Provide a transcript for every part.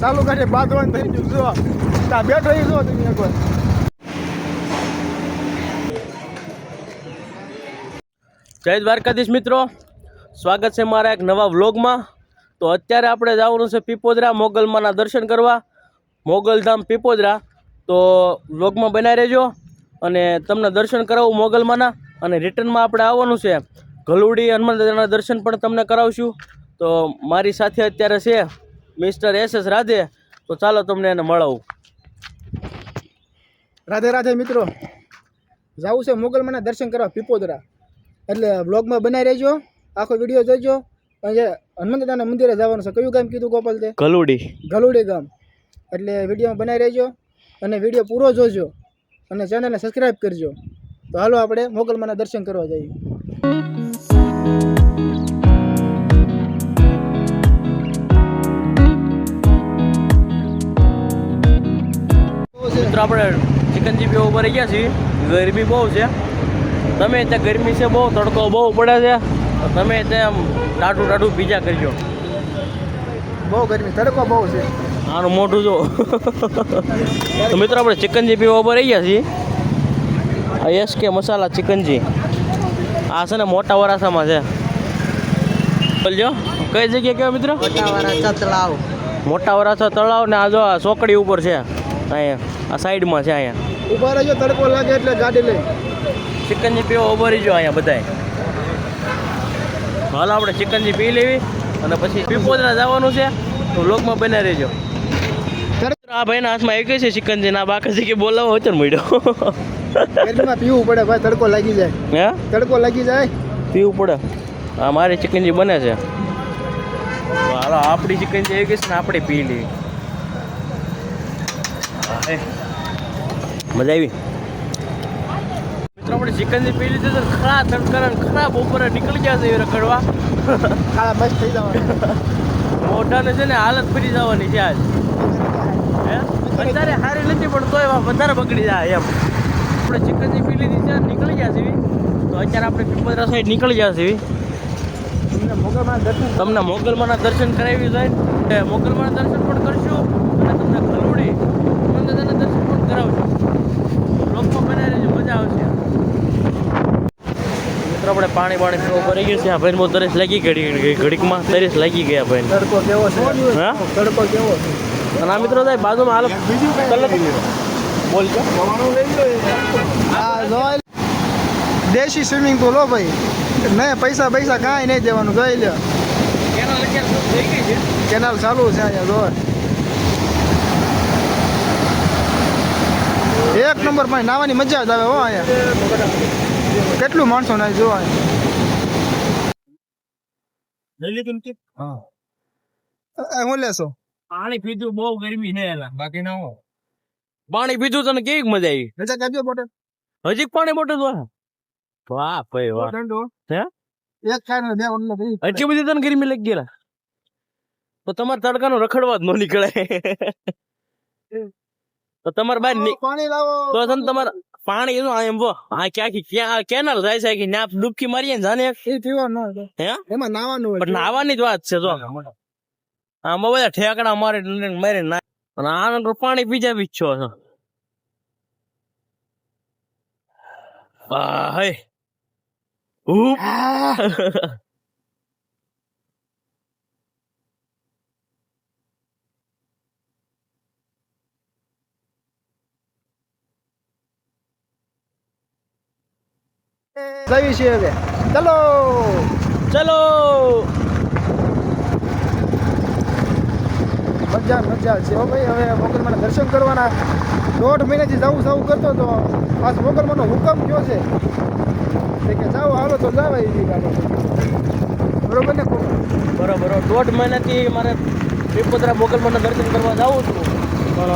ચાલુ કાઢે બાંધવાનું થઈ ગયું જો ત્યાં બેઠો એ જો તમે એકવાર જય દ્વારકાધીશ મિત્રો, સ્વાગત છે મારા એક નવા વ્લોગમાં. તો અત્યારે આપણે જવાનું છે પીપોદરા મોગલમાના દર્શન કરવા, મોગલધામ પીપોદરા. તો વ્લોગમાં બનાવી રહેજો અને તમને દર્શન કરાવું મોગલમાના. અને રિટર્નમાં આપણે આવવાનું છે ગલુડી હનુમાન દાદાના દર્શન પણ તમને કરાવશું. તો મારી સાથે અત્યારે છે મિસ્ટર SS રાધે. તો ચાલો તમને એને મળાવું. રાધે રાધે મિત્રો, જવું છે મોગલમાના દર્શન કરવા પીપોદરા. એટલે બ્લોગમાં બનાવી રહેજો, આખો વિડીયો જોઈજો. અને હનુમાન દાદાના મંદિરે જવાનું છે. કયું ગામ કીધું ગોપાલ તે? ગલુડી ગામ. એટલે વિડીયોમાં બનાવી રહેજો અને વિડીયો પૂરો જોજો અને ચેનલને સબસ્ક્રાઈબ કરજો. તો હાલો આપણે મોગલમાના દર્શન કરવા જઈએ. મિત્રો આપણે ચિકનજી ઉપર રહી ગયા છીએ. ગરમી બહુ છે, તમે ત્યાં ગરમી છે, બહુ તડકો બહુ પડે છે. તમે ત્યાં ટાટું બીજા કરજો. બહુ ગરમી, તડકો બહુ છે. આનું મોઢું જો. તો મિત્રો આપણે ચિકનજી પીવા ઉપર રહી ગયા છીએ. આ SK મસાલા ચિકનજી. આ છે ને મોટા વરાસામાં છે. બોલજો કઈ જગ્યાએ કહેવાય મિત્રો? મોટા વરાસા તળાવ ને આ જો આ ચોકડી ઉપર છે. અહીંયા આ સાઈડમાં છે. અહીંયા ઉભા રહેજો, તડકો લાગે એટલે ગાડી લઈ ચિકનજી પીવા ઉભા રહીજો અહીંયા બધાય. હાલ આપણે ચિકનજી પી લેવી અને પછી પીપોદરા જવાનું છે. તો લોકમાં બને રહેજો. આ ભાઈના હાથમાં આવી ગઈ છે ચિકનજી. ના બાકી કે બોલાવો હતો ને મળ્યો. ગરમીમાં પીવું પડે ભાઈ, તડકો લાગી જાય. હે તડકો લાગી જાય, પીવું પડે. હા મારી ચિકનજી બને છે. હાલો આપણી ચિકનજી આવી ગઈ છે ને આપણે પી લેવી. મજા આવી મિત્રો. આપણે ચિકનજી પી લીધી તો ખરા તડકા ખરાબ બપોરે નીકળી ગયા છે રખડવા. ખાલા બસ થઈ જવાનું. મોઢાને છે ને હાલત ફરી જવાની છે આજ. હે અત્યારે સારી નથી પણ તોય વધારે બગડી જાય એમ. આપણે ચિકનજી પી લીધી છે, નીકળી ગયા છે. તો અત્યારે આપણે પીપોદરા સાઈડ નીકળી ગયા છે. તમને મોગલમાના દર્શન કરાવી જાય. મોગલમાના દર્શન પણ કરશું અને તમને ગલુડી હનુમાન દાદાના દર્શન પણ કરાવશું. લોકમાં બનાવી રહેજો, મજા આવશે. મિત્રો આપણે પાણી પીવા ઉપર રહી ગયા છે. આ ભાઈ બહુ તરસ લાગી ઘડીકમાં તરસ લાગી ગયા ભાઈ. તડકો કેવો છે? હા તડકો કેવો છે? અને આ મિત્રો થાય બાજુમાં હાલ બોલજો. દેશી સ્વિમિંગ પુલ હો ભાઈ, નહીં પૈસા કાંઈ નહીં દેવાનું. જોઈ લો, કેનાલ ચાલુ છે અહીંયા. જો એક નંબર પાણી, નાવાની મજા જ આવે હો અહીંયા. કેટલું માણસો ના જોવા. હું લેશો? પાણી પીધું, બહુ ગરમી છે. બાકી ના હો પાણી પીધું તને કેવી મજા આવી? રજા કાઢજો બોટલ. હજી પાણી બોટલ વાહ ભાઈ વાહ. હે એક ખાઈને બે ઓટલો કરી. એટલી બધી તને ગરમી લાગી ગયેલા તો તમારે તડકાનો રખડવા જ ન નીકળે. તો તમારે બહાર પાણી લાવો તો તને તમારે પાણી એમ આ ક્યાં કેનાલ જાય છે કે ત્યાં ડૂબકી મારીએ ને જાને એ પીવા ન હે એમાં નાવાનું હોય. પણ નાવાની જ વાત છે. જો આમાં બધા ઠેકડા મારે ના અને આનંદ પાણી પીજા બી છો. હે જઈએ છીએ હવે. ચલો ચલો. મજા છે હો ભાઈ. હવે મોગલમાના દર્શન કરવાના. 1.5 મહિનાથી જવું કરતો તો પાછો મોગલમાનો હુકમ કયો છે કે જાઓ, હાલો તો જાવ. બરોબર ને? બરોબર. 1.5 મહિનાથી મારે પીપોદરા મોગલમાના દર્શન કરવા જવું હતું, પણ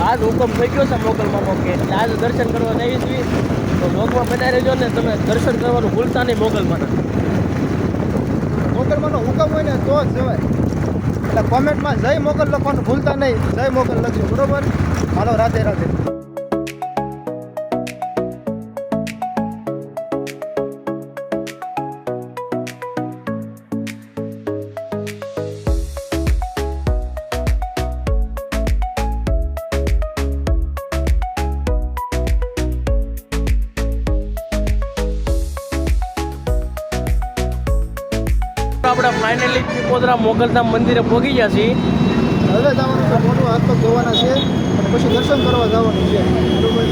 આજ હુકમ થઈ ગયો છે મોગલમાનો કે આજ દર્શન કરવા જઈએ છીએ. તો લોકમાં બનાવી રહેજો ને તમે દર્શન કરવાનું ભૂલતા નહીં મોગલમાના. મોગલમાનો હુકમ હોય ને તો જ જવાય. એટલે કોમેન્ટમાં જય મોગલ લખવાનું ભૂલતા નહીં. જય મોગલ લખજો, બરોબર? હાલો, રાધે રાધે. ફાઇનલી પીપોદરા મોગલધામ મંદિરે પહોંચી ગયા છીએ. હવે જવાનું છે, મોઢું હાથ પગ ધોવાના છે અને પછી દર્શન કરવા જવાનું છે. બરોબર,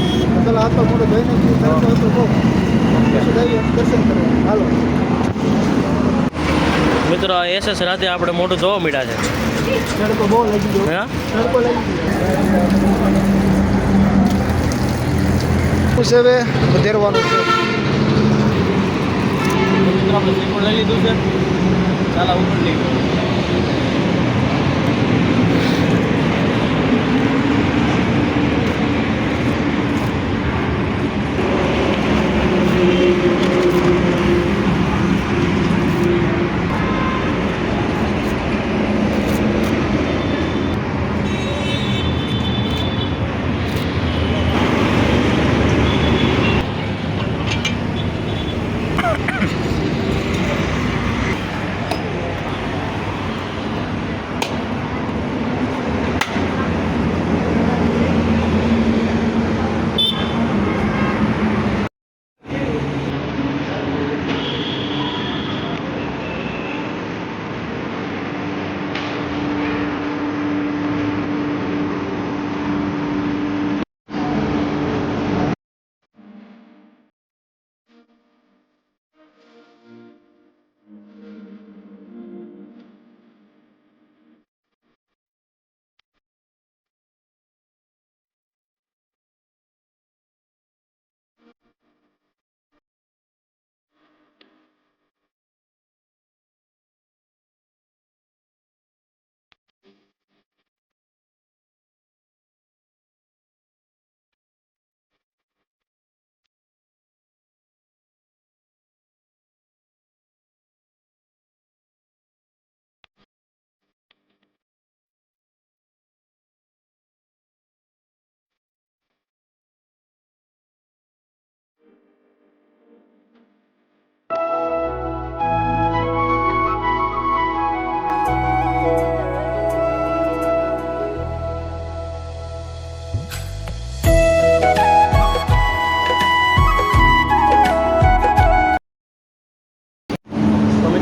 પેલા હાથ પગ મોઢું ધોઈ નાખીએ, તડકો હતો બહુ, પછી જઈએ દર્શન કરવા. હાલો મિત્રો, SS રાતે આપણે મોટું જોવા મળ્યા છે. તડકો બહુ લાગી ગયો, હા તડકો લાગી ગયો. હવે વધેરવાનું છે. મિત્રો આપણે શ્રીફળ લઈ લીધું છે. ચાલો ઉપર લઈ ગયો.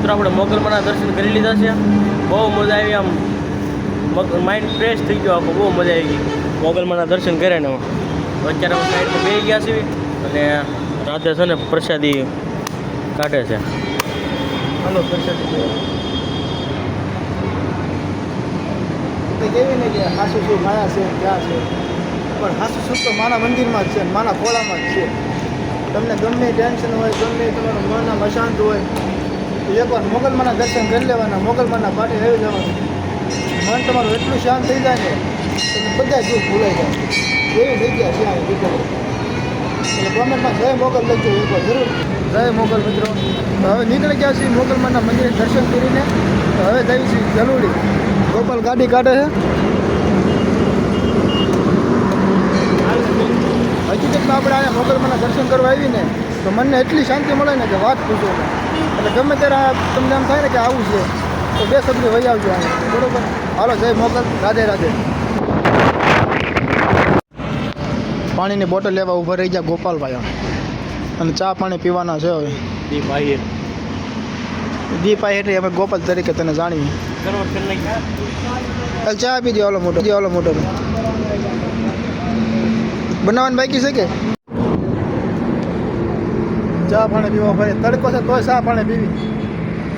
આપણે મોગલમાના દર્શન કરી લીધા છે. બહુ મજા આવી, આમ માઇન્ડ ફ્રેશ થઈ ગયો આખો, બહુ મજા આવી ગઈ મોગલમાના દર્શન કર્યા ને. અત્યારે અમે સાઈડમાં બેસી ગયા છીએ અને રાતે છે ને પ્રસાદી કાઢે છે. હાલો પ્રસાદી કેવી ને કે હાસુ શું માયા છે ક્યાં છે, પણ હાસુ શું તો માના મંદિરમાં જ છે, માના ખોળામાં જ છે. તમને ગમે ટેન્શન હોય, ગમે તમારું મન આમ અશાંત હોય, એકવાર મોગલમાના દર્શન કરી લેવાના, મોગલમાના પાટે આવી જવાનું. મન તમારું એટલું શાંત થઈ જાય ને તમે બધા દુઃખ ભૂલાઈ જાય એવી જગ્યા છે આ પીપોદરા. એટલે કોમેન્ટમાં જય મોગલ લખજો એકવાર જરૂર. જય મોગલ મિત્રો. તો હવે નીકળી ગયા છીએ મોગલમાના મંદિરે દર્શન કરીને. તો હવે જઈએ છીએ જલુડી. ગોપાલ ગાડી કાઢે છે. હકીકતમાં આપણે અહીંયા મોગલમાના દર્શન કરવા આવીને તો મનને એટલી શાંતિ મળે ને કે વાત પૂછો ને. એટલે ગમે ત્યારે તમને એમ થાય ને કે આવું છે તો બે શબ્દ વહી આવજો અહીંયા, બરોબર. હાલો જય મોગલ, રાધે રાધે. પાણીની બોટલ લેવા ઊભા રહી ગયા ગોપાલભાઈ અને ચા પાણી પીવાના છે. હવે દીપ આહિર અમે ગોપાલ તરીકે તને જાણીએ. ચા આપી દો, ઓલો મોટો બનાવવાની બાકી છે કે ચા પાણી પીવા ભાઈ? તડકો છે તોય ચા પાણી પીવી?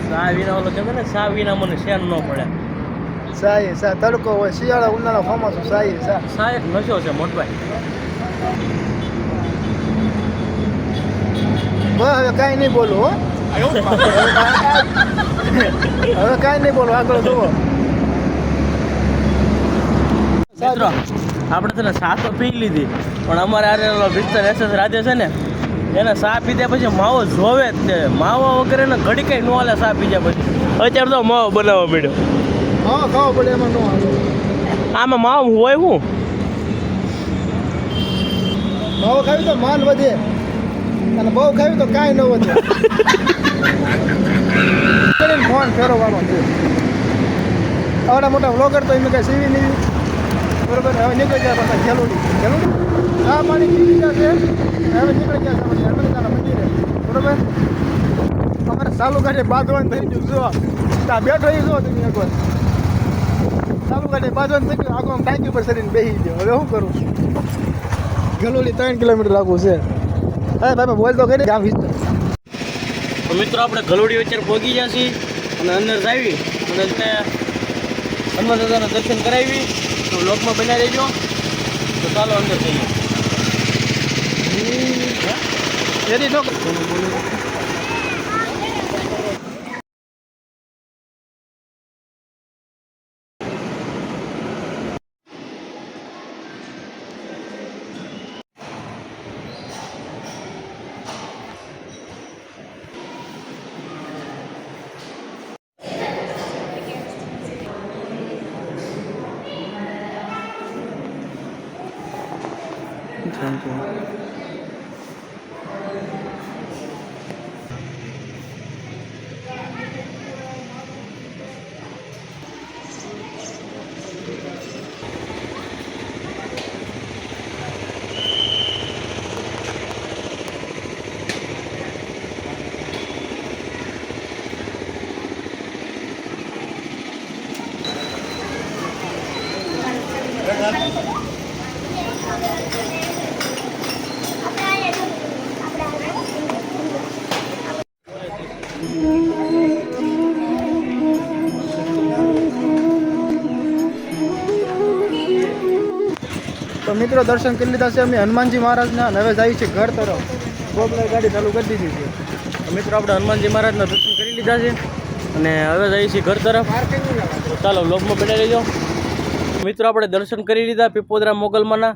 ચા વિના ઓલો કહે ને, ચા વિના મને શેન ન પડે. ચા તડકો હોય, શિયાળા ઉનાળા ચોમાસું ચા એક નશો છે મોટભાઈ. હવે કાંઈ નહીં બોલું હો, હવે કાંઈ નહીં બોલું, આગળ જુઓ. મિત્રો આપણે છે ને ચા તો પી લીધી, પણ અમારે આરે વિસ્તાર SS રાધે છે ને એને ચા પીધા પછી માવો જોવે જ છે. માવો વગર એને ઘડી કઈ ન હાલે ચા પીધા પછી. અત્યારે તો માવો બનાવવા પડ્યો. હા ખાવો પડે, એમાં ન હાલે. આમાં માવો હોય શું? માવો ખાવી તો માન વધે અને બહુ ખાવી તો કાંઈ ન વધે. ફોન ફેરવવાનો છે. આવડા મોટા વ્લોગર તો એમને કાંઈ સીવી નહીં, બરોબર. હવે નીકળી ગયા પાછા ખેલુડી ચા પાણી પી લીધા છે. હવે નીકળી ગયા છે હનુમાનદાના મંદિરે, બરોબર. અમારે ચાલુ કાઢે બાંધવાનું થઈ ગયું. જો ત્યાં બેઠો એ જો તમે એકવાર ચાલુ કરી પાછો થઈ ગયું આખો ટાંકી ઉપર ચડીને બેસી ગયો. હવે શું કરું? ગલોલી 3 કિલોમીટર આગું છે. હા ભાઈ બોલ તો કરી ગામ વિસ્તાર. તો મિત્રો આપણે ગલોડી વચ્ચે પહોંચી ગયા છીએ અને અંદર જાવી અને ત્યાં હનુમાન દાદાના દર્શન કરાવી. તો લોકમાં બનાવી રહેજો. તો ચાલો અંદર જઈએ. એની નો થેન્ક યુ. તો મિત્રો દર્શન કરી લીધા છે અમે હનુમાનજી મહારાજના અને હવે જઈએ છીએ ઘર તરફ. ગોપલાએ ગાડી ચાલુ કરી દીધી છે. તો મિત્રો આપણે હનુમાનજી મહારાજના દર્શન કરી લીધા છે અને હવે જઈએ છીએ ઘર તરફ. તો ચાલો વ્લોગમાં બનાવી લેજો. મિત્રો આપણે દર્શન કરી લીધા પીપોદરા મોગલમાના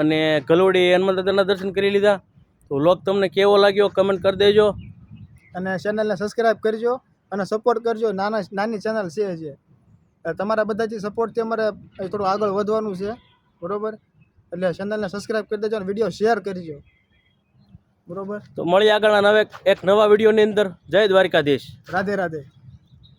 અને ગલોડી હનુમાન દાદાના દર્શન કરી લીધા. તો વ્લોગ તમને કેવો લાગ્યો કમેન્ટ કરી દેજો. અને ચેનલને સબસ્ક્રાઈબ કરજો અને સપોર્ટ કરજો. નાની ચેનલ છે. તમારા બધાથી સપોર્ટથી અમારે થોડું આગળ વધવાનું છે. બરોબર, એટલે ચેનલને સબસ્ક્રાઈબ કરી દેજો અને વિડીયો શેર કરજો. બરોબર, તો મળીએ આગળના એક નવા વિડીયોની અંદર. જય દ્વારકાધીશ. રાધે રાધે.